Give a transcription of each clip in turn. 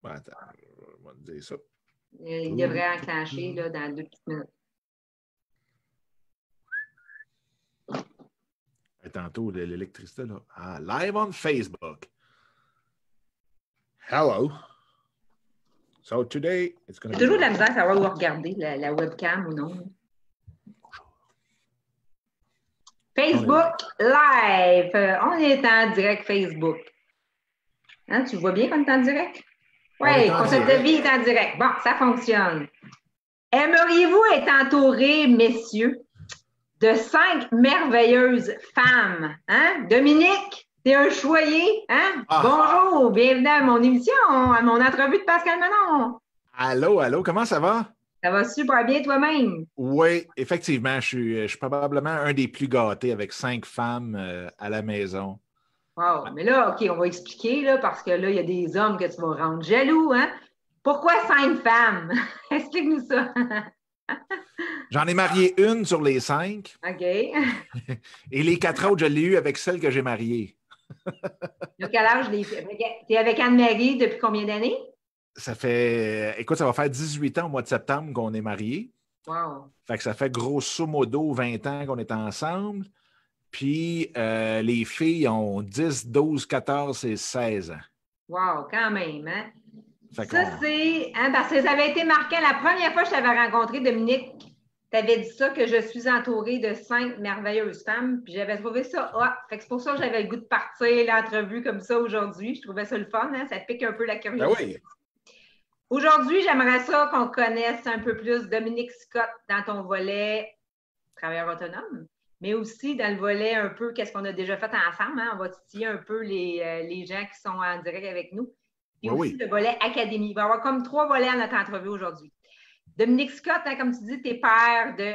Ben, attends, on va te dire ça. Il devrait enclencher là, dans 2 petites minutes. Et tantôt, l'électricité, là. Ah, live on Facebook. Hello. So today, it's going to be... J'ai toujours de la misère à savoir où regarder, la webcam ou non. Facebook Live. On est en direct Facebook. Hein, tu vois bien qu'on est en direct? Oui, Concept de vie est en direct. Bon, ça fonctionne. Aimeriez-vous être entouré, messieurs, de 5 merveilleuses femmes? Hein? Dominique, t'es un choyé? Hein? Ah. Bonjour, bienvenue à mon émission, à mon entrevue de Pascal Manon. Allô, comment ça va? Ça va super bien toi-même? Oui, effectivement, je suis probablement un des plus gâtés avec 5 femmes à la maison. Wow, mais là, OK, on va expliquer, là, parce que là, il y a des hommes que tu vas rendre jaloux, hein? Pourquoi 5 femmes? Explique-nous ça. J'en ai marié une sur les 5. OK. Et les 4 autres, je l'ai eu avec celle que j'ai mariée. De quel âge les filles? Tu es avec Anne-Marie depuis combien d'années? Ça fait, écoute, ça va faire 18 ans au mois de septembre qu'on est mariés. Wow. Fait que ça fait grosso modo 20 ans qu'on est ensemble. Puis les filles ont 10, 12, 14 et 16 ans. Wow, quand même, hein? Ça, c'est... Hein, parce que ça avait été marquant. La première fois que je t'avais rencontré, Dominique, tu avais dit ça, que je suis entourée de 5 merveilleuses femmes. Puis j'avais trouvé ça fait que c'est pour ça que j'avais le goût de partir l'entrevue comme ça aujourd'hui. Je trouvais ça le fun, hein? Ça pique un peu la curiosité. Ben oui. Aujourd'hui, j'aimerais ça qu'on connaisse un peu plus Dominique Scott dans ton volet travailleur autonome, mais aussi dans le volet un peu qu'est-ce qu'on a déjà fait ensemble. Hein? On va titiller un peu les gens qui sont en direct avec nous. Et aussi le volet académie. Il va y avoir comme 3 volets à notre entrevue aujourd'hui. Dominique Scott, hein, comme tu dis, tu es père de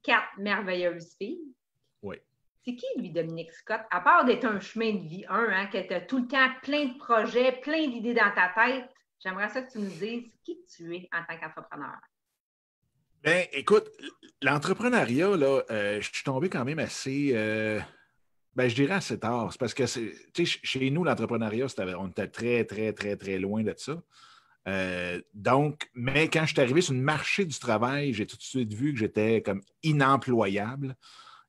4 merveilleuses filles. Oui. C'est qui, lui, Dominique Scott? À part d'être un chemin de vie, que tu as tout le temps plein de projets, plein d'idées dans ta tête, j'aimerais ça que tu nous dises qui tu es en tant qu'entrepreneur. Bien, écoute, l'entrepreneuriat, là, je suis tombé quand même assez, je dirais assez tard. C'est parce que, chez nous, l'entrepreneuriat, on était très, très, très, très loin de ça. Donc, mais quand je suis arrivé sur le marché du travail, j'ai tout de suite vu que j'étais comme inemployable.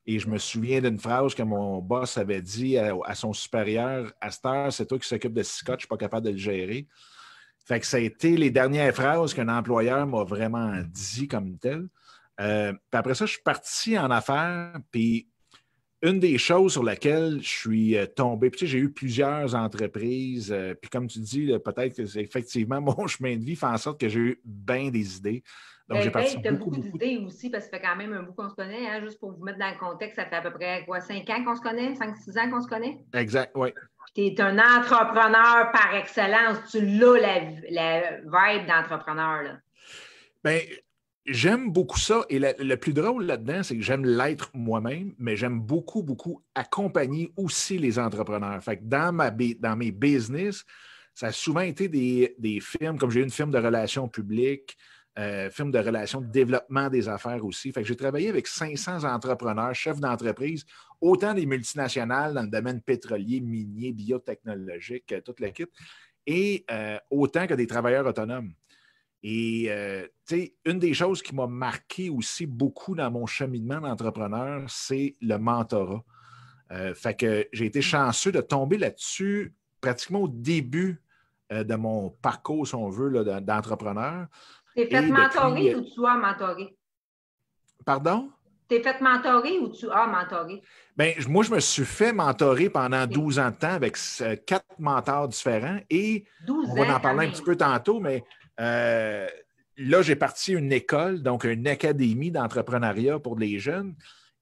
Et je me souviens d'une phrase que mon boss avait dit à son supérieur, « À cette heure, c'est toi qui s'occupe de Scott, je ne suis pas capable de le gérer. » Fait que ça a été les dernières phrases qu'un employeur m'a vraiment dit comme tel. Puis après ça, je suis parti en affaires. Puis une des choses sur laquelle je suis tombé, puis j'ai eu plusieurs entreprises. Puis comme tu dis, peut-être que c'est effectivement mon chemin de vie fait en sorte que j'ai eu bien des idées. Donc, j'ai parti tu as beaucoup d'idées aussi, parce que ça fait quand même un bout qu'on se connaît. Hein, juste pour vous mettre dans le contexte, ça fait à peu près 5 ans qu'on se connaît? 5-6 ans qu'on se connaît? Exact, oui. Tu es un entrepreneur par excellence. Tu l'as, la vibe d'entrepreneur. Bien, j'aime beaucoup ça. Et le plus drôle là-dedans, c'est que j'aime l'être moi-même, mais j'aime beaucoup, beaucoup accompagner aussi les entrepreneurs. Fait que dans mes business, ça a souvent été des films, comme j'ai eu une firme de relations publiques, film de relations de développement des affaires aussi. Fait que j'ai travaillé avec 500 entrepreneurs, chefs d'entreprise, autant des multinationales dans le domaine pétrolier, minier, biotechnologique, toute l'équipe, et autant que des travailleurs autonomes. Et une des choses qui m'a marqué aussi beaucoup dans mon cheminement d'entrepreneur, c'est le mentorat. Fait que j'ai été chanceux de tomber là-dessus pratiquement au début de mon parcours, si on veut, là, d'entrepreneur. T'es fait mentorer ou tu as mentoré? Pardon? T'es fait mentorer ou tu as mentoré? Bien, moi, je me suis fait mentorer pendant 12 ans de temps avec 4 mentors différents. Et on va en parler un petit peu tantôt, mais là, j'ai parti une école, donc une académie d'entrepreneuriat pour les jeunes.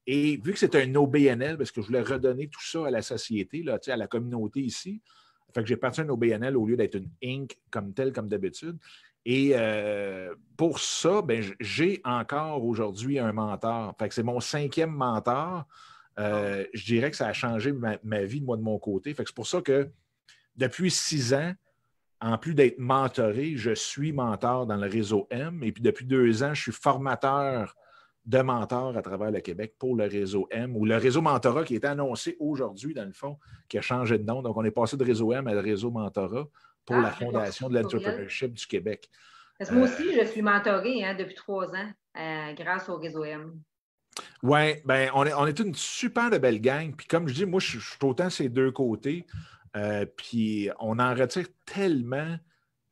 Et vu que c'est un OBNL, parce que je voulais redonner tout ça à la société, là, à la communauté ici, fait que j'ai parti un OBNL au lieu d'être une Inc. comme telle, comme d'habitude. Et pour ça, j'ai encore aujourd'hui un mentor. Fait que c'est mon 5e mentor. Je dirais que ça a changé ma vie, moi, de mon côté. Fait que c'est pour ça que depuis 6 ans, en plus d'être mentoré, je suis mentor dans le réseau M. Et puis depuis 2 ans, je suis formateur de mentors à travers le Québec pour le réseau M ou le réseau mentorat qui est annoncé aujourd'hui, dans le fond, qui a changé de nom. Donc, on est passé de réseau M à réseau mentorat pour la j'ai pas reçu Fondation de le courriel. l'entrepreneurship du Québec. Parce que moi aussi, je suis mentorée depuis 3 ans grâce au réseau M. Oui, bien, on est une super de belle gang. Puis comme je dis, moi, je suis autant ces deux côtés. Puis on en retire tellement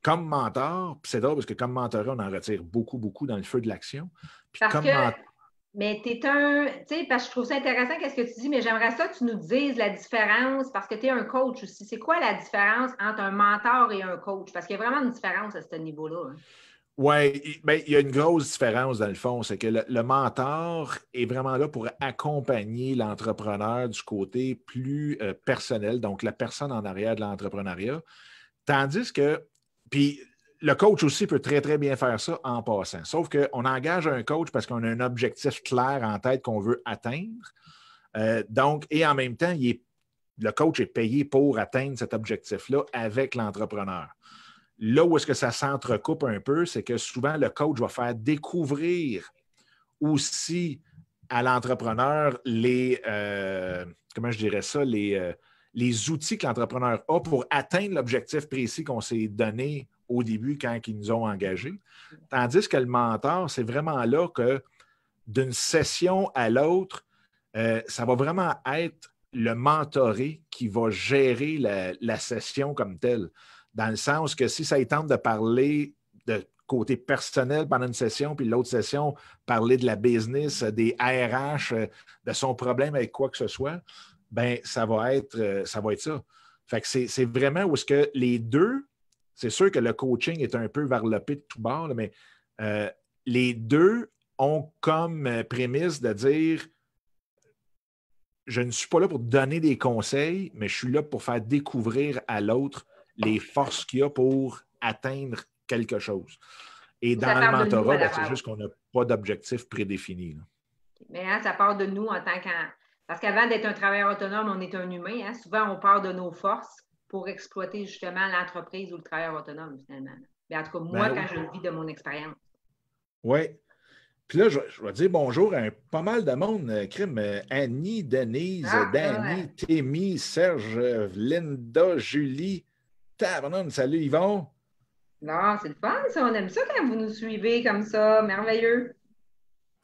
comme mentor. Puis c'est drôle parce que comme mentoré, on en retire beaucoup, beaucoup dans le feu de l'action. Puis Parce comme que, mais tu es un, tu sais, parce que je trouve ça intéressant qu'est-ce que tu dis, mais j'aimerais ça que tu nous dises la différence parce que tu es un coach aussi. C'est quoi la différence entre un mentor et un coach? Parce qu'il y a vraiment une différence à ce niveau-là. Hein. Oui, ben, il y a une grosse différence dans le fond. C'est que le mentor est vraiment là pour accompagner l'entrepreneur du côté plus personnel, donc la personne en arrière de l'entrepreneuriat. Tandis que, puis le coach aussi peut très, très bien faire ça en passant. Sauf qu'on engage un coach parce qu'on a un objectif clair en tête qu'on veut atteindre. Donc, et en même temps, le coach est payé pour atteindre cet objectif-là avec l'entrepreneur. Là où est-ce que ça s'entrecoupe un peu, c'est que souvent, le coach va faire découvrir aussi à l'entrepreneur comment je dirais ça, les outils que l'entrepreneur a pour atteindre l'objectif précis qu'on s'est donné au début quand ils nous ont engagés. Tandis que le mentor, c'est vraiment là que d'une session à l'autre, ça va vraiment être le mentoré qui va gérer la session comme telle. Dans le sens que si ça lui tente de parler de côté personnel pendant une session, puis l'autre session, parler de la business, des RH, de son problème avec quoi que ce soit, ben ça va être ça. Fait que c'est vraiment où est-ce que les deux, c'est sûr que le coaching est un peu varlopé de tout bord, là, mais les deux ont comme prémisse de dire je ne suis pas là pour donner des conseils, mais je suis là pour faire découvrir à l'autre les forces qu'il y a pour atteindre quelque chose. Et Ça dans le part de nous mentorat, à la ben, c'est base. juste qu'on n'a pas d'objectif prédéfini. Là. Mais ça part de nous en tant qu'un. Parce qu'avant d'être un travailleur autonome, on est un humain. Hein. Souvent, on part de nos forces pour exploiter justement l'entreprise ou le travailleur autonome, finalement. Mais en tout cas, moi, Ben, quand je le vis de mon expérience. oui. Puis là, je vais dire bonjour à pas mal de monde, crime. Annie, Denise, Danny, Témy, Serge, Linda, Julie. Tabarnane, salut Yvon. Non, c'est le fun, ça. On aime ça quand vous nous suivez comme ça. Merveilleux.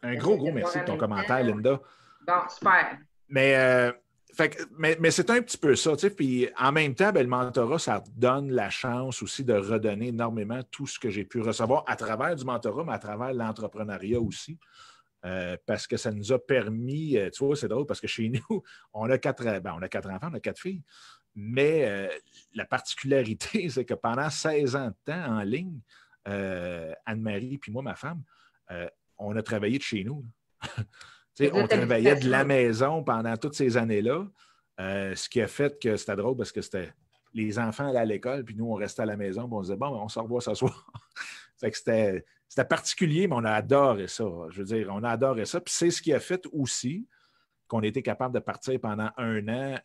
Un J'essaie gros de voir merci en de ton même commentaire, temps. Linda. Bon, super. Mais, mais c'est un petit peu ça. Tu sais, puis en même temps, ben, le mentorat, ça donne la chance aussi de redonner énormément tout ce que j'ai pu recevoir à travers du mentorat, mais à travers l'entrepreneuriat aussi. Parce que ça nous a permis, tu vois, c'est drôle parce que chez nous, on a 4 enfants, on a 4 filles. Mais la particularité, c'est que pendant 16 ans de temps en ligne, Anne-Marie puis moi, ma femme, on a travaillé de chez nous. On travaillait de la maison pendant toutes ces années-là, ce qui a fait que c'était drôle parce que c'était les enfants allaient à l'école, puis nous, on restait à la maison, puis on disait, bon, on se revoit ce soir. Fait que c'était particulier, mais on a adoré ça. Je veux dire, on a adoré ça. Puis c'est ce qui a fait aussi qu'on a été capable de partir pendant 1 an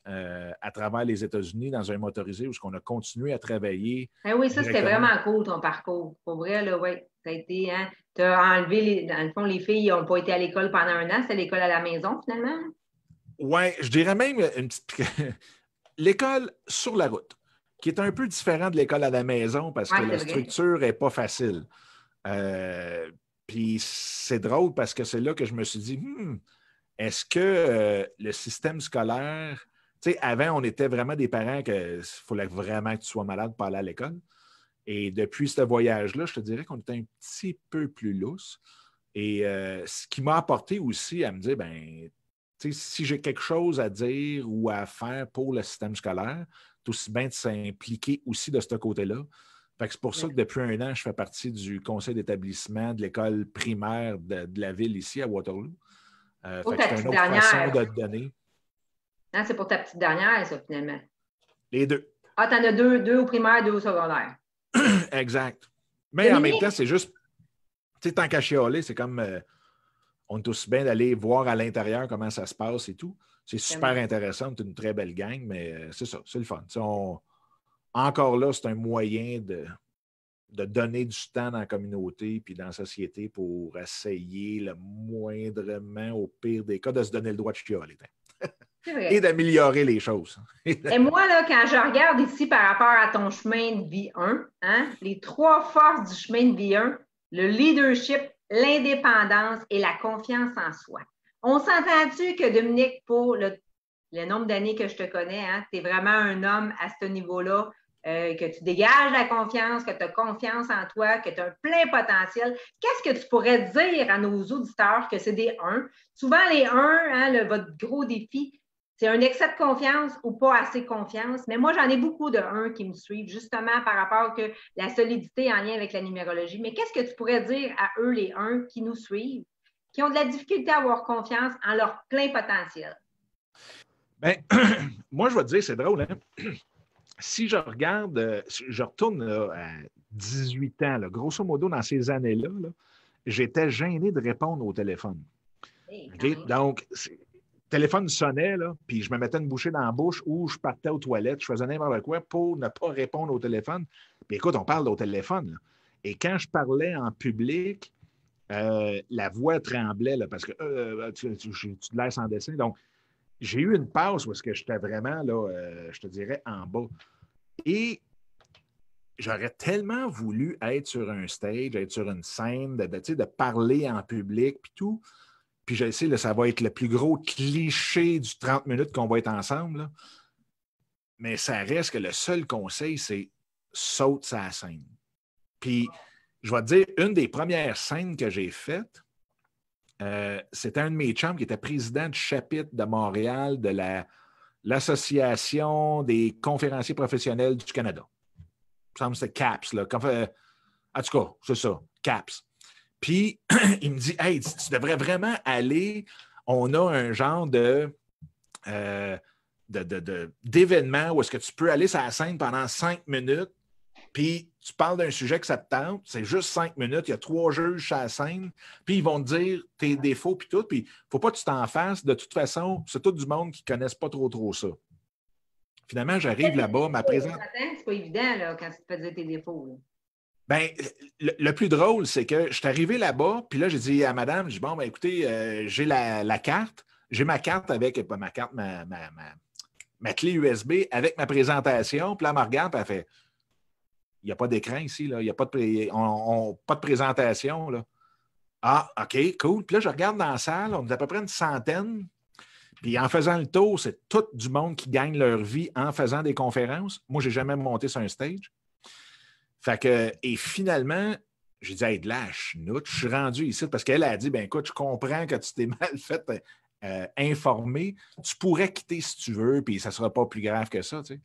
à travers les États-Unis dans un motorisé où on a continué à travailler. Oui, ça, c'était vraiment cool, ton parcours. Pour vrai, là, oui. Ça a été, hein, tu as enlevé, dans le fond, les filles n'ont pas été à l'école pendant 1 an. C'était l'école à la maison, finalement. Oui, je dirais même une petite. L'école sur la route, qui est un peu différent de l'école à la maison parce que la structure n'est pas facile. Puis c'est drôle parce que c'est là que je me suis dit, est-ce que le système scolaire, tu sais, avant, on était vraiment des parents qu'il fallait vraiment que tu sois malade pour aller à l'école. Et depuis ce voyage-là, je te dirais qu'on était un petit peu plus lousse. Et ce qui m'a apporté aussi à me dire, ben, si j'ai quelque chose à dire ou à faire pour le système scolaire, c'est aussi bien de s'impliquer aussi de ce côté-là. C'est pour ça que depuis 1 an, je fais partie du conseil d'établissement de l'école primaire de la ville ici à Waterloo. C'est une autre façon de te donner. Hein, c'est pour ta petite dernière, ça, finalement. Les deux. Ah, t'en as deux au primaire, 2 au secondaire. Exact. Mais Dominique, en même temps, c'est juste, tu sais, tant qu'à chialer, c'est comme, on est aussi bien d'aller voir à l'intérieur comment ça se passe et tout. C'est super intéressant, c'est une très belle gang, mais c'est ça, c'est le fun. Encore là, c'est un moyen de donner du temps dans la communauté puis dans la société pour essayer le moindrement, au pire des cas, de se donner le droit de chialer. C'est vrai. Et d'améliorer les choses. Et moi, là, quand je regarde ici par rapport à ton chemin de vie 1, hein, les 3 forces du chemin de vie 1, le leadership, l'indépendance et la confiance en soi. On s'entend-tu que, Dominique, pour le nombre d'années que je te connais, hein, tu es vraiment un homme à ce niveau-là, que tu dégages la confiance, que tu as confiance en toi, que tu as un plein potentiel. Qu'est-ce que tu pourrais dire à nos auditeurs que c'est des 1? Souvent, les 1, hein, votre gros défi, c'est un excès de confiance ou pas assez de confiance. Mais moi, j'en ai beaucoup de 1 qui me suivent, justement par rapport que la solidité en lien avec la numérologie. Mais qu'est-ce que tu pourrais dire à eux, les 1 qui nous suivent, qui ont de la difficulté à avoir confiance en leur plein potentiel? Bien, moi, je vais te dire, c'est drôle, hein? Si je regarde, je retourne là, à 18 ans, là, grosso modo, dans ces années-là, là, j'étais gêné de répondre au téléphone. Okay? Donc, le téléphone sonnait, là, puis je me mettais une bouchée dans la bouche ou je partais aux toilettes, je faisais n'importe quoi pour ne pas répondre au téléphone. Puis écoute, on parle au téléphone. Là. Et quand je parlais en public, la voix tremblait là, parce que tu te laisses en dessin. Donc, j'ai eu une pause où est-ce que j'étais vraiment, là, je te dirais, en bas. Et j'aurais tellement voulu être sur un stage, être sur une scène, de parler en public, puis tout. Puis je sais, là, ça va être le plus gros cliché du 30 minutes qu'on va être ensemble. Là. Mais ça reste que le seul conseil, c'est saute sa scène. Puis, je vais te dire, une des premières scènes que j'ai faites, c'était un de mes chums qui était président du chapitre de Montréal de l'Association des conférenciers professionnels du Canada. Il me semble que c'était CAPS. Là. En tout cas, c'est ça, CAPS. Puis, il me dit, hey, tu devrais vraiment aller. On a un genre d'événement où est-ce que tu peux aller sur la scène pendant 5 minutes, puis tu parles d'un sujet que ça te tente, c'est juste 5 minutes, il y a 3 juges sur la scène, puis ils vont te dire tes défauts, puis tout, puis il ne faut pas que tu t'en fasses. De toute façon, c'est tout du monde qui ne connaisse pas trop ça. Finalement, j'arrive là-bas, ma présence. C'est pas évident là, quand tu te fais dire tes défauts. Là. Bien, le plus drôle, c'est que je suis arrivé là-bas, puis là, j'ai dit à madame, je dis, bon, ben, écoutez, j'ai la carte, j'ai ma carte avec, pas ma carte, ma clé USB avec ma présentation, puis là, elle me regarde, puis elle fait, il n'y a pas d'écran ici, là, il n'y a pas pas de présentation, là. Ah, OK, cool. Puis là, je regarde dans la salle, on est à peu près une centaine, puis en faisant le tour, c'est tout du monde qui gagne leur vie en faisant des conférences. Moi, je n'ai jamais monté sur un stage. Fait que, et finalement, j'ai dit, hey, de la chenoute, je suis rendu ici parce qu'elle a dit, ben écoute, je comprends que tu t'es mal fait informer. Tu pourrais quitter si tu veux, puis ça ne sera pas plus grave que ça, tu sais.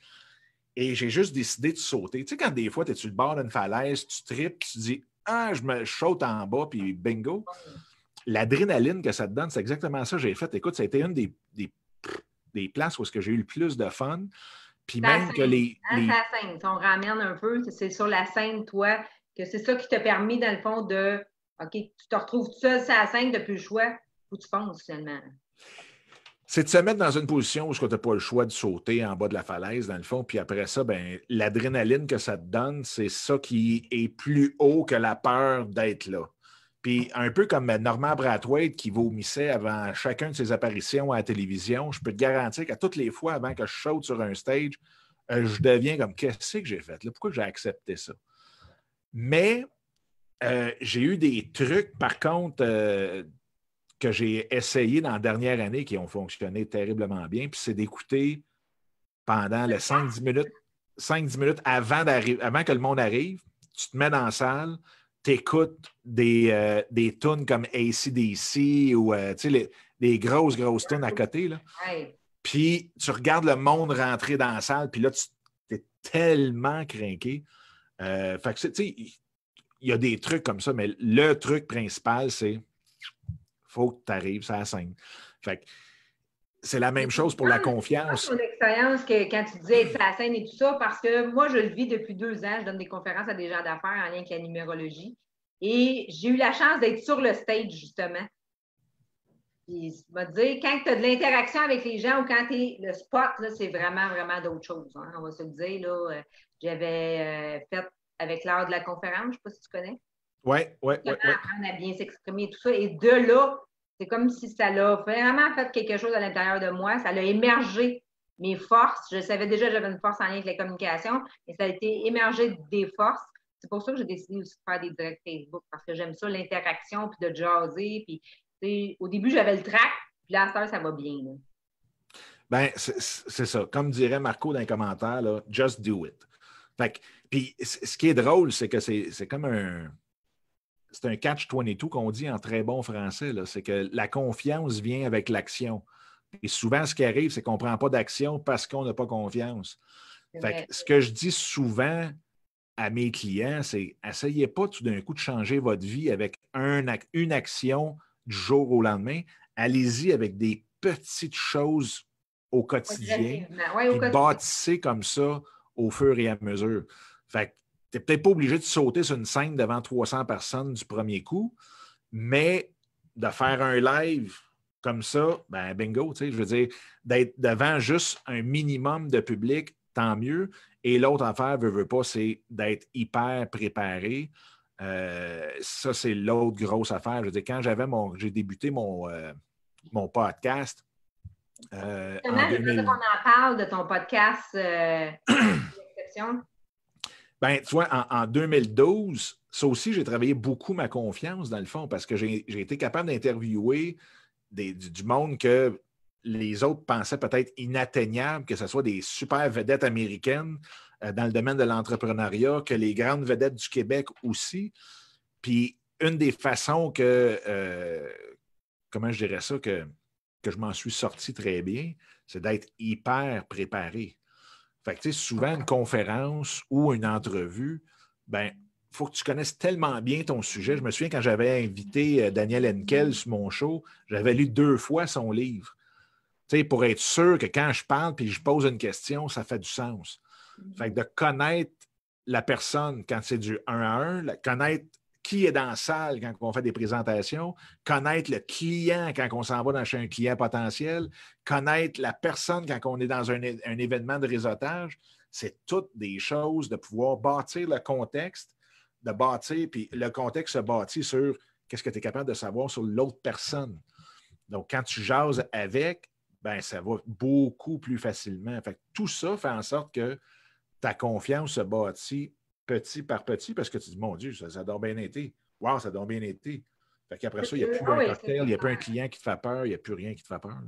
Et j'ai juste décidé de sauter. Tu sais, quand des fois, tu es sur le bord d'une falaise, tu tripes, tu dis, ah, je saute en bas, puis bingo. L'adrénaline que ça te donne, c'est exactement ça que j'ai fait. Écoute, ça a été une des places où est-ce que j'ai eu le plus de fun. Puis même que la scène, si on ramène un peu, c'est sur la scène, toi, que c'est ça qui t'a permis, dans le fond, de OK, tu te retrouves tout seul sur la scène, tu n'as plus le choix, où tu penses finalement. C'est de se mettre dans une position où tu n'as pas le choix de sauter en bas de la falaise, dans le fond. Puis après ça, ben, l'adrénaline que ça te donne, c'est ça qui est plus haut que la peur d'être là. Puis un peu comme Norman Brathwaite qui vomissait avant chacune de ses apparitions à la télévision, je peux te garantir qu'à toutes les fois avant que je saute sur un stage, je deviens comme qu'est-ce que j'ai fait là? Pourquoi j'ai accepté ça? Mais j'ai eu des trucs, par contre, que j'ai essayé dans la dernière année qui ont fonctionné terriblement bien. Puis c'est d'écouter pendant le 5-10 minutes avant que le monde arrive, tu te mets dans la salle, tu écoutes des tunes comme AC/DC ou des grosses tunes à côté. Là. Ouais. Puis tu regardes le monde rentrer dans la salle, puis là, tu es tellement craqué. Fait que, tu sais, il y a des trucs comme ça, mais le truc principal, c'est faut que tu arrives sur la scène. Fait que c'est la même chose pour la confiance. C'est ton expérience que quand tu disais être sur la scène et tout ça, parce que moi, je le vis depuis 2 ans. Je donne des conférences à des gens d'affaires en lien avec la numérologie. Et j'ai eu la chance d'être sur le stage, justement. Puis, je vais te dire, quand tu as de l'interaction avec les gens ou quand tu es le spot, là, c'est vraiment, vraiment d'autres choses. Hein, on va se le dire. Là, j'avais fait avec l'art de la conférence, je ne sais pas si tu connais. Oui. Apprendre à bien s'exprimer et tout ça. Et de là, C'est comme si ça l'a vraiment fait quelque chose à l'intérieur de moi. Ça l'a émergé mes forces. Je savais déjà que j'avais une force en lien avec la communication, mais ça a été émergé des forces. C'est pour ça que j'ai décidé aussi de faire des directs Facebook, parce que j'aime ça, l'interaction, puis de jaser. Puis, au début, j'avais le trac, puis là, à cette heure, ça va bien. Là. Ben, c'est ça. Comme dirait Marco dans les commentaires, là, just do it. Fait que, puis, ce qui est drôle, c'est que c'est comme un. C'est un catch-22 qu'on dit en très bon français. C'est que la confiance vient avec l'action. Et souvent, ce qui arrive, c'est qu'on ne prend pas d'action parce qu'on n'a pas confiance. Fait que, ce que je dis souvent à mes clients, c'est essayez pas tout d'un coup de changer votre vie avec une action du jour au lendemain. Allez-y avec des petites choses au quotidien, puis bâtissez comme ça au fur et à mesure. Fait que tu n'es peut-être pas obligé de sauter sur une scène devant 300 personnes du premier coup, mais de faire un live comme ça, ben bingo, tu sais, je veux dire, d'être devant juste un minimum de public, tant mieux. Et l'autre affaire, veut pas, c'est d'être hyper préparé. Ça, c'est l'autre grosse affaire. Je veux dire, quand j'ai débuté mon podcast, en 2000... on en parle de ton podcast d'exception. Ben, tu vois, en 2012, ça aussi, j'ai travaillé beaucoup ma confiance, dans le fond, parce que j'ai été capable d'interviewer du monde que les autres pensaient peut-être inatteignable, que ce soit des super vedettes américaines dans le domaine de l'entrepreneuriat, que les grandes vedettes du Québec aussi. Puis, une des façons comment je dirais ça, que je m'en suis sorti très bien, c'est d'être hyper préparé. Fait que, tu sais, souvent, une conférence ou une entrevue, ben, il faut que tu connaisses tellement bien ton sujet. Je me souviens quand j'avais invité Daniel Henkel sur mon show, j'avais lu 2 fois son livre. Tu sais, pour être sûr que quand je parle puis je pose une question, ça fait du sens. Fait que de connaître la personne quand c'est du 1 à 1, connaître qui est dans la salle quand on fait des présentations, connaître le client quand on s'en va chez un client potentiel, connaître la personne quand on est dans un événement de réseautage, c'est toutes des choses de pouvoir bâtir le contexte, de bâtir, puis le contexte se bâtit sur qu'est-ce que tu es capable de savoir sur l'autre personne. Donc, quand tu jases avec, ben ça va beaucoup plus facilement. Fait que tout ça fait en sorte que ta confiance se bâtit petit par petit parce que tu dis, mon Dieu, ça doit bien été. Wow, ça doit bien été. Fait qu'après ça, il n'y a plus un cocktail, il n'y a plus un client qui te fait peur, il n'y a plus rien qui te fait peur.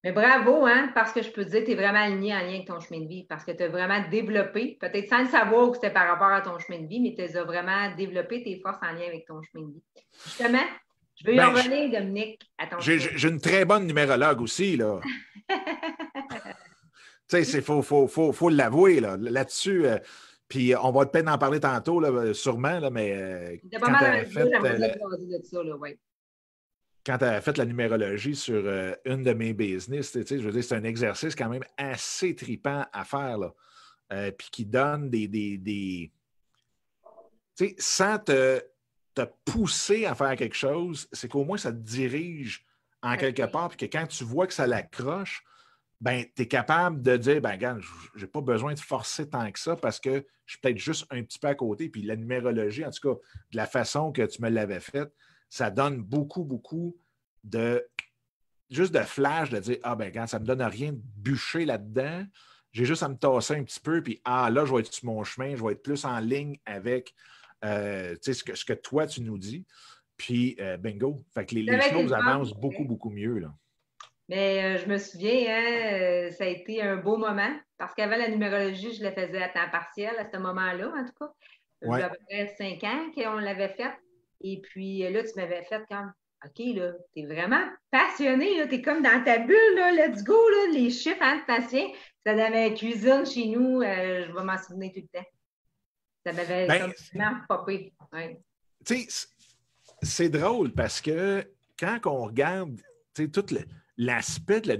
Mais bravo, hein, parce que je peux te dire que tu es vraiment aligné en lien avec ton chemin de vie, parce que tu as vraiment développé, peut-être sans le savoir que c'était par rapport à ton chemin de vie, mais tu as vraiment développé tes forces en lien avec ton chemin de vie. Justement, je veux y revenir, Dominique, à ton chemin. J'ai une très bonne numérologue aussi, là. Tu sais, il faut l'avouer, là-dessus. Puis on va peut-être en parler tantôt, là, sûrement, là, mais quand tu as fait la numérologie sur une de mes business, tu sais, je veux dire, c'est un exercice quand même assez tripant à faire, là. Puis qui donne des tu sais, sans te pousser à faire quelque chose, c'est qu'au moins ça te dirige en quelque part, puis que quand tu vois que ça l'accroche, ben, tu es capable de dire, ben, regarde, je n'ai pas besoin de forcer tant que ça parce que je suis peut-être juste un petit peu à côté. Puis la numérologie, en tout cas, de la façon que tu me l'avais faite, ça donne beaucoup, beaucoup juste de flash de dire, ah, ben, regarde, ça ne me donne rien de bûcher là-dedans. J'ai juste à me tasser un petit peu, puis là, je vais être sur mon chemin, je vais être plus en ligne avec ce que toi, tu nous dis. Puis, bingo. Fait que les choses avancent beaucoup, beaucoup mieux, là. Mais je me souviens, hein, ça a été un beau moment parce qu'avant la numérologie, je le faisais à temps partiel à ce moment-là, en tout cas. Il y a à peu près 5 ans qu'on l'avait fait. Et puis là, tu m'avais fait comme OK, là, t'es vraiment passionné, tu es comme dans ta bulle, là, let's go, là, les chiffres, hein, passion. Ça dans ma cuisine chez nous, je vais m'en souvenir tout le temps. Ça m'avait vraiment popé. Ouais. Tu sais, c'est drôle parce que quand on regarde tout l'aspect de la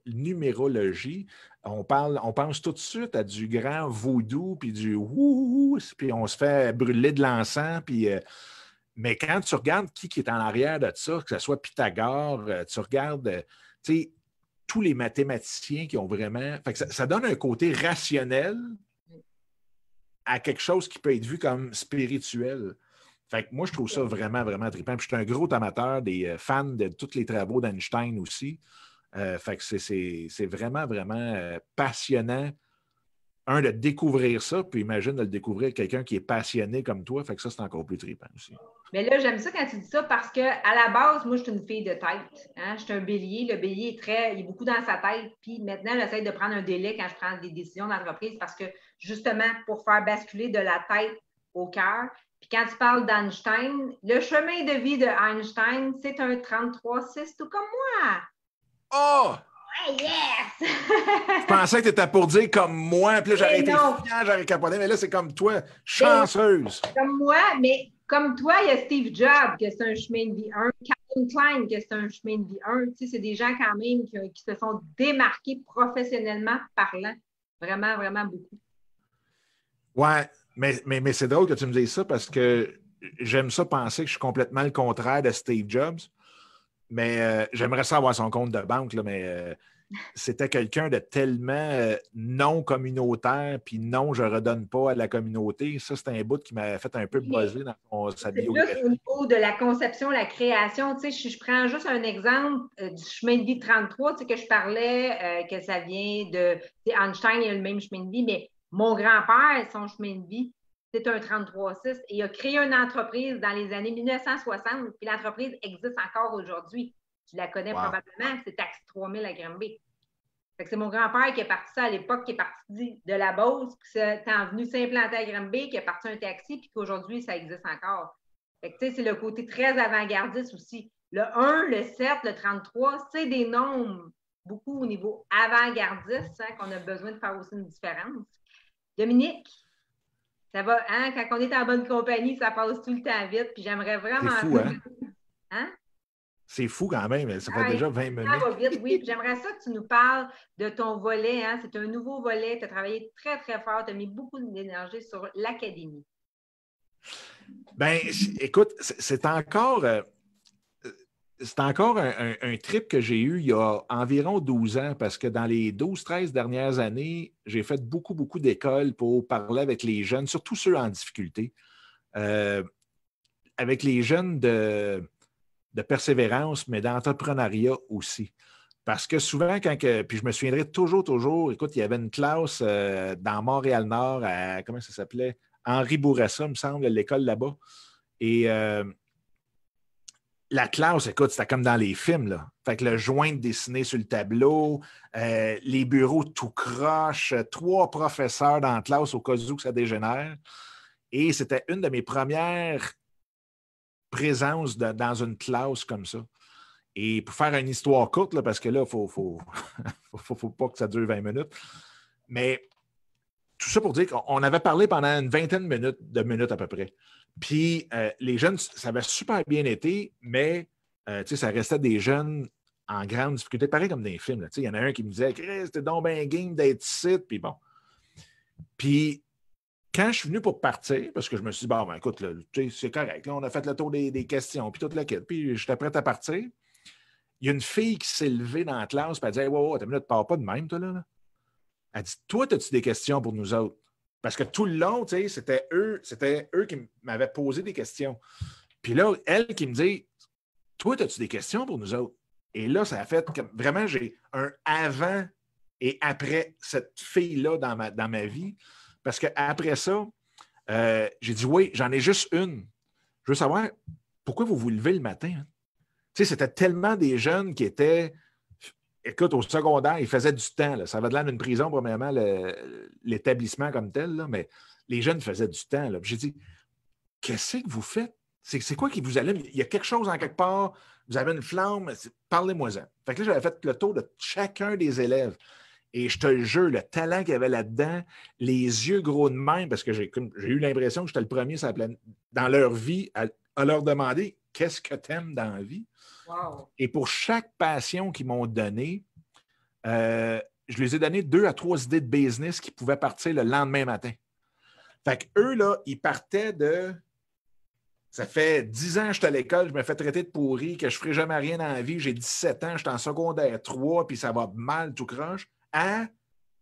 numérologie, on pense tout de suite à du grand vaudou, puis du wouhou, puis on se fait brûler de l'encens, puis... mais quand tu regardes qui est en arrière de ça, que ce soit Pythagore, tu regardes tous les mathématiciens qui ont vraiment... Fait que ça donne un côté rationnel à quelque chose qui peut être vu comme spirituel. Fait que moi, je trouve ça vraiment, vraiment trippant. Puis je suis un gros amateur des fans de tous les travaux d'Einstein aussi. Fait que c'est vraiment, vraiment passionnant. Un, de découvrir ça, puis imagine de le découvrir avec quelqu'un qui est passionné comme toi. Fait que ça, c'est encore plus trippant aussi. Mais là, j'aime ça quand tu dis ça parce que à la base, moi, je suis une fille de tête. Hein? Je suis un bélier. Le bélier il est beaucoup dans sa tête. Puis maintenant, j'essaie de prendre un délai quand je prends des décisions d'entreprise parce que justement, pour faire basculer de la tête au cœur. Puis quand tu parles d'Einstein, le chemin de vie de Einstein, c'est un 33-6, tout comme moi. Oh! Oh, yes! Je pensais que tu étais pour dire comme moi, puis là, j'aurais été fier, j'aurais capoté, mais là, c'est comme toi, chanceuse. Comme moi, mais comme toi, il y a Steve Jobs, que c'est un chemin de vie 1, Calvin Klein, que c'est un chemin de vie 1. Tu sais, c'est des gens quand même qui se sont démarqués professionnellement parlant. Vraiment, vraiment beaucoup. Ouais, mais c'est drôle que tu me dises ça parce que j'aime ça penser que je suis complètement le contraire de Steve Jobs. Mais j'aimerais ça avoir son compte de banque, là, mais c'était quelqu'un de tellement non communautaire, puis non, je ne redonne pas à la communauté. Ça, c'est un bout qui m'a fait un peu buzzer dans sa biographie. Plus au niveau de la conception, la création, tu sais, je prends juste un exemple du chemin de vie 33, tu sais, que je parlais, que ça vient de... Einstein, il a le même chemin de vie, mais mon grand-père, son chemin de vie, c'est un 33-6 et il a créé une entreprise dans les années 1960, puis l'entreprise existe encore aujourd'hui. Tu la connais probablement, c'est Taxi 3000 à Granby. C'est mon grand-père qui est parti ça à l'époque, qui est parti de la Beauce, puis c'est venu s'implanter à Granby, qui est parti un taxi, puis qu'aujourd'hui, ça existe encore. Fait que, c'est le côté très avant-gardiste aussi. Le 1, le 7, le 33, c'est des nombres beaucoup au niveau avant-gardiste, hein, qu'on a besoin de faire aussi une différence. Dominique, ça va, hein, quand on est en bonne compagnie, ça passe tout le temps vite, puis j'aimerais vraiment... C'est fou, hein? C'est fou quand même, ça fait déjà 20 minutes. Ça va vite, oui. Puis j'aimerais ça que tu nous parles de ton volet. Hein? C'est un nouveau volet. Tu as travaillé très, très fort. Tu as mis beaucoup d'énergie sur l'académie. Ben, écoute, c'est encore un trip que j'ai eu il y a environ 12 ans parce que dans les 12-13 dernières années, j'ai fait beaucoup, beaucoup d'écoles pour parler avec les jeunes, surtout ceux en difficulté, avec les jeunes de persévérance, mais d'entrepreneuriat aussi. Parce que souvent, puis je me souviendrai toujours, écoute, il y avait une classe dans Montréal-Nord, comment ça s'appelait? Henri Bourassa, me semble, l'école là-bas. Et la classe, écoute, c'était comme dans les films, là. Fait que le joint dessiné sur le tableau, les bureaux tout croche, 3 professeurs dans la classe au cas où que ça dégénère. Et c'était une de mes premières présences dans une classe comme ça. Et pour faire une histoire courte, là, parce que là, il faut pas que ça dure 20 minutes. Mais tout ça pour dire qu'on avait parlé pendant une vingtaine de minutes à peu près. Puis les jeunes, ça avait super bien été, mais ça restait des jeunes en grande difficulté, pareil comme dans les films. Il y en a un qui me disait « Chris, t'es donc bien game d'être ici. » Puis bon. Puis quand je suis venu pour partir, parce que je me suis dit « Bon, ben, écoute, là, c'est correct. Là, on a fait le tour des questions, puis toute la quête. Puis j'étais prêt à partir. » Il y a une fille qui s'est levée dans la classe et elle dit « Hey, wow, t'as minute, pars pas de même, toi, là. » Elle dit « Toi, as-tu des questions pour nous autres? » Parce que tout le long, c'était eux qui m'avaient posé des questions. Puis là, elle qui me dit « Toi, as-tu des questions pour nous autres? » Et là, ça a fait que vraiment, j'ai un avant et après cette fille-là dans ma vie. Parce qu'après ça, j'ai dit « Oui, j'en ai juste une. Je veux savoir pourquoi vous vous levez le matin. Hein? » Tu sais, c'était tellement des jeunes qui étaient... Écoute, au secondaire, ils faisaient du temps. Là. Ça avait de l'air d'une prison, premièrement, l'établissement comme tel, là, mais les jeunes faisaient du temps. Là. J'ai dit, qu'est-ce que vous faites? C'est quoi qui vous allume? Il y a quelque chose en quelque part, vous avez une flamme, parlez-moi-en. Fait que là, j'avais fait le tour de chacun des élèves. Et je te le jure, le talent qu'il y avait là-dedans, les yeux gros de même, parce que j'ai eu l'impression que j'étais le premier dans leur vie à leur demander qu'est-ce que tu aimes dans la vie? Wow. Et pour chaque passion qu'ils m'ont donnée, je les ai donné 2 à 3 idées de business qui pouvaient partir le lendemain matin. Fait qu'eux, là, ils partaient de... Ça fait 10 ans que je suis à l'école, je me fais traiter de pourri, que je ne ferai jamais rien dans la vie, j'ai 17 ans, je suis en secondaire 3, puis ça va mal, tout croche.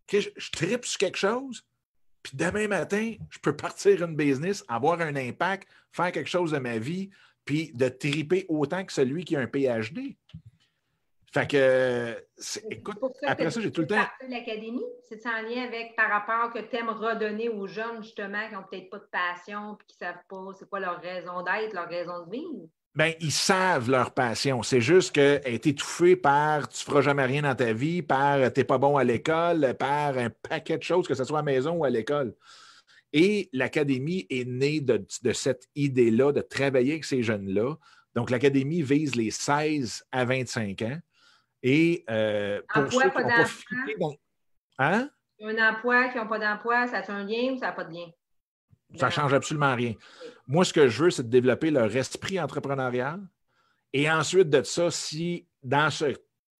Que je tripe sur quelque chose, Puis demain matin, je peux partir une business, avoir un impact, faire quelque chose de ma vie, puis de triper autant que celui qui a un PhD. Fait que, écoute, après ça, j'ai tout le temps... partir de l'académie, c'est en lien avec par rapport que tu aimes redonner aux jeunes, justement, qui n'ont peut-être pas de passion puis qui ne savent pas c'est quoi leur raison d'être, leur raison de vivre? Bien, ils savent leur passion. C'est juste qu'elle est étouffée par tu ne feras jamais rien dans ta vie, par tu n'es pas bon à l'école, par un paquet de choses, que ce soit à la maison ou à l'école. Et l'Académie est née de cette idée-là de travailler avec ces jeunes-là. Donc, l'Académie vise les 16 à 25 ans. Et pour emploi, ceux qui n'ont pas fité dans... Hein? Un emploi, qui n'ont pas d'emploi, ça a un lien ou ça n'a pas de lien? Ça ne change absolument rien. Moi, ce que je veux, c'est de développer leur esprit entrepreneurial. Et ensuite de ça, si dans ce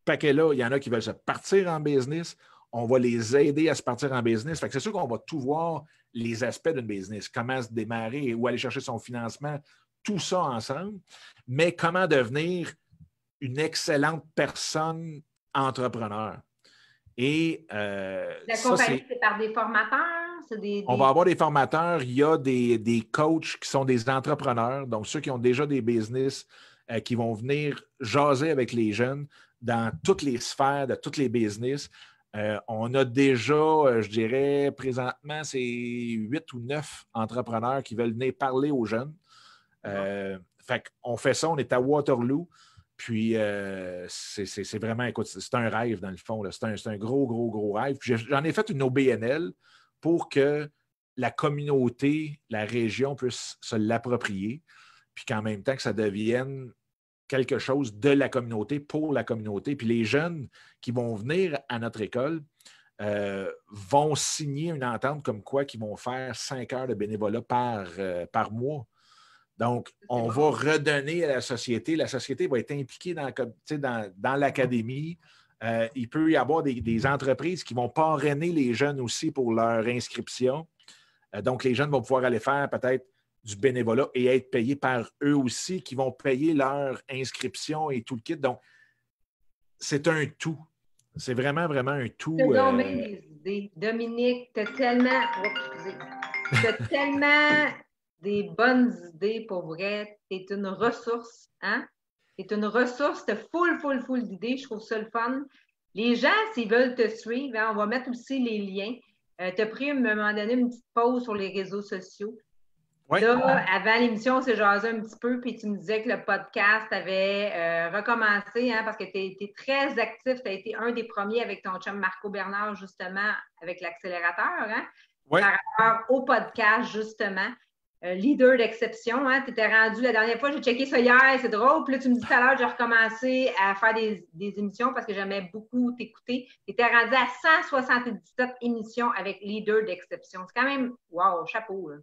paquet-là, il y en a qui veulent se partir en business, on va les aider à se partir en business. Fait que c'est sûr qu'on va tout voir les aspects d'une business, comment se démarrer, où aller chercher son financement, tout ça ensemble, mais comment devenir une excellente personne entrepreneur. Et la compagnie, c'est par des formateurs? On va avoir des formateurs. Il y a des coachs qui sont des entrepreneurs, donc ceux qui ont déjà des business, qui vont venir jaser avec les jeunes dans toutes les sphères de tous les business. On a déjà, je dirais, présentement, c'est 8 ou 9 entrepreneurs qui veulent venir parler aux jeunes. Fait qu'on fait ça, on est à Waterloo. Puis, c'est vraiment, écoute, c'est un rêve dans le fond. Là. C'est un gros, gros, gros rêve. Puis j'en ai fait une OBNL pour que la communauté, la région puisse se l'approprier, puis qu'en même temps que ça devienne quelque chose de la communauté, pour la communauté. Puis les jeunes qui vont venir à notre école vont signer une entente comme quoi qu'ils vont faire 5 heures de bénévolat par mois. Donc, on va redonner à la société. La société va être impliquée dans l'académie. Il peut y avoir des entreprises qui vont parrainer les jeunes aussi pour leur inscription. Donc, les jeunes vont pouvoir aller faire peut-être du bénévolat et être payés par eux aussi, qui vont payer leur inscription et tout le kit. Donc, c'est un tout. C'est vraiment, vraiment un tout. Tu as des idées. Dominique, tu as tellement... Tu as tellement des bonnes idées pour vrai. Tu es une ressource, hein? Tu es une ressource, tu as full d'idées. Je trouve ça le fun. Les gens, s'ils veulent te suivre, hein, on va mettre aussi les liens. Tu as pris à un moment donné une petite pause sur les réseaux sociaux. Oui. Là, avant l'émission, on s'est jasé un petit peu, puis tu me disais que le podcast avait recommencé, hein, parce que tu as été très actif. Tu as été un des premiers avec ton chum Marco Bernard, justement, avec l'accélérateur, hein, oui. Par rapport au podcast, justement. Leader d'exception, hein, tu étais rendu la dernière fois, j'ai checké ça hier, c'est drôle. Puis là, tu me dis tout à l'heure, j'ai recommencé à faire des émissions parce que j'aimais beaucoup t'écouter. Tu étais rendu à 177 émissions avec Leader d'exception. C'est quand même, wow, chapeau. Là.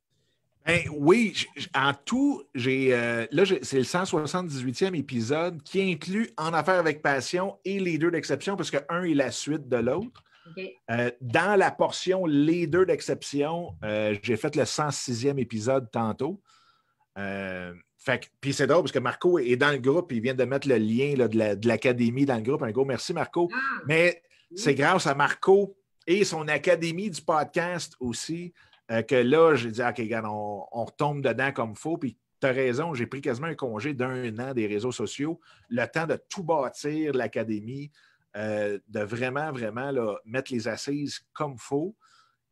Ben, oui, en tout, c'est le 178e épisode qui inclut En affaires avec passion et Leader d'exception parce que un est la suite de l'autre. Okay. Dans la portion Leader d'exception, j'ai fait le 106e épisode tantôt. Puis c'est drôle parce que Marco est dans le groupe, il vient de mettre le lien là, de l'académie dans le groupe. Un gros merci, Marco. Mais c'est grâce à Marco et son académie du podcast aussi que là, j'ai dit, OK, regarde, on retombe dedans comme il faut. Puis tu as raison, j'ai pris quasiment un congé d'1 an des réseaux sociaux, le temps de tout bâtir l'académie. De vraiment, vraiment là, mettre les assises comme il faut.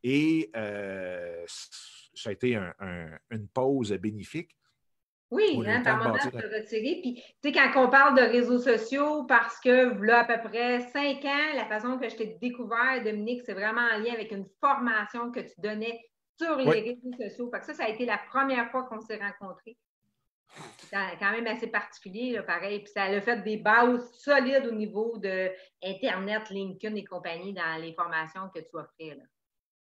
Et ça a été une pause bénéfique. Oui, hein, par moment, de te retirer. Puis, tu sais, quand on parle de réseaux sociaux, parce que là, à peu près 5 ans, la façon que je t'ai découvert, Dominique, c'est vraiment en lien avec une formation que tu donnais sur les réseaux sociaux. Fait que ça a été la première fois qu'on s'est rencontrés. C'est quand même assez particulier, là, pareil. Puis ça a fait des bases solides au niveau de Internet, LinkedIn et compagnie dans les formations que tu offrais. Là.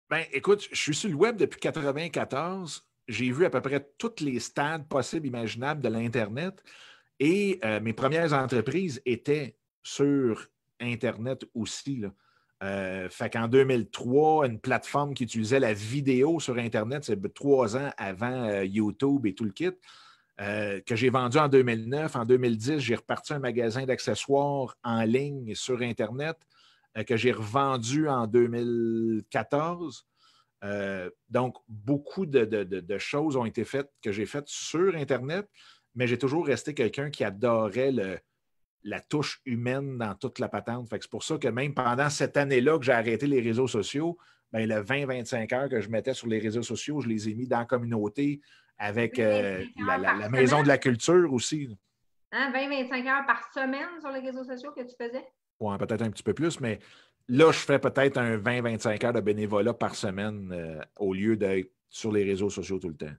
Bien, écoute, je suis sur le web depuis 1994. J'ai vu à peu près tous les stades possibles, imaginables de l'Internet. Et mes premières entreprises étaient sur Internet aussi. Là. Fait qu'en 2003, une plateforme qui utilisait la vidéo sur Internet, c'est 3 ans avant YouTube et tout le kit. Que j'ai vendu en 2009. En 2010, j'ai reparti un magasin d'accessoires en ligne sur Internet que j'ai revendu en 2014. Donc, beaucoup de choses ont été faites, que j'ai faites sur Internet, mais j'ai toujours resté quelqu'un qui adorait la touche humaine dans toute la patente. Fait que c'est pour ça que même pendant cette année-là que j'ai arrêté les réseaux sociaux, ben, le 20-25 heures que je mettais sur les réseaux sociaux, je les ai mis dans la communauté avec la Maison de la culture aussi. Hein, 20-25 heures par semaine sur les réseaux sociaux que tu faisais? Oui, peut-être un petit peu plus, mais là, je fais peut-être un 20-25 heures de bénévolat par semaine au lieu d'être sur les réseaux sociaux tout le temps.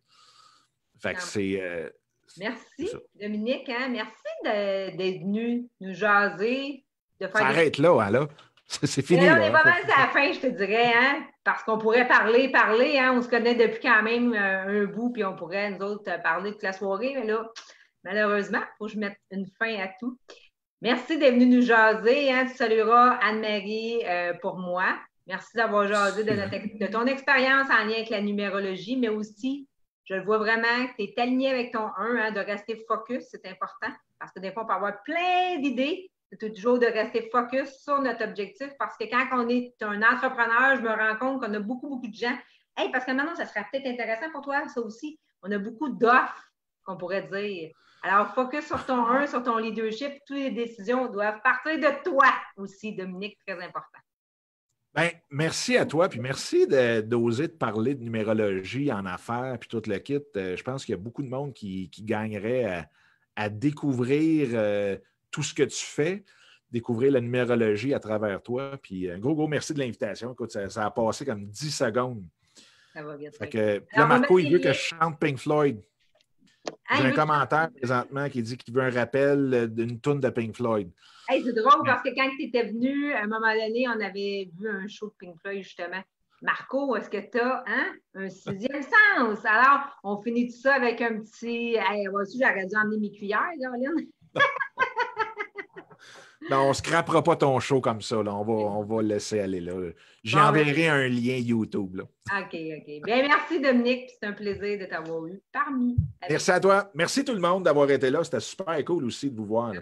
Fait que c'est... merci, Dominique. Hein? Merci d'être venu nous jaser. Ça arrête là, hein, là. C'est fini. Là, on est pas mal à la fin, je te dirais, hein? Parce qu'on pourrait parler, hein? On se connaît depuis quand même un bout, puis on pourrait, nous autres, parler toute la soirée. Mais là, malheureusement, il faut que je mette une fin à tout. Merci d'être venu nous jaser. Hein? Tu salueras Anne-Marie pour moi. Merci d'avoir jasé de ton expérience en lien avec la numérologie, mais aussi, je le vois vraiment que tu es aligné avec ton 1, hein, de rester focus, c'est important. Parce que des fois, on peut avoir plein d'idées. C'est toujours de rester focus sur notre objectif parce que quand on est un entrepreneur, je me rends compte qu'on a beaucoup de gens. Hey, parce que maintenant, ça serait peut-être intéressant pour toi, ça aussi. On a beaucoup d'offres qu'on pourrait dire. Alors, focus sur ton 1, sur ton leadership. Toutes les décisions doivent partir de toi aussi, Dominique, très important. Bien, merci à toi, puis merci d'oser te parler de numérologie en affaires, puis tout le kit. Je pense qu'il y a beaucoup de monde qui gagnerait à découvrir tout ce que tu fais, découvrir la numérologie à travers toi. Puis un gros merci de l'invitation. Écoute, ça a passé comme 10 secondes. Ça va bien. Fait que, là, Marco, il veut que je chante Pink Floyd. J'ai un commentaire présentement qui dit qu'il veut un rappel d'une toune de Pink Floyd. Hey, c'est drôle parce que quand tu étais venu, à un moment donné, on avait vu un show de Pink Floyd, justement. Marco, est-ce que tu as un sixième sens? Alors, on finit tout ça avec un petit... Hey, voici, j'aurais dû emmener mes cuillères, Caroline. Non, on ne scrapera pas ton show comme ça. Là. On va le laisser aller là. J'enverrai un lien YouTube. Là. OK. Bien, merci, Dominique. C'est un plaisir de t'avoir eu parmi. Merci à toi. Merci tout le monde d'avoir été là. C'était super cool aussi de vous voir. Là.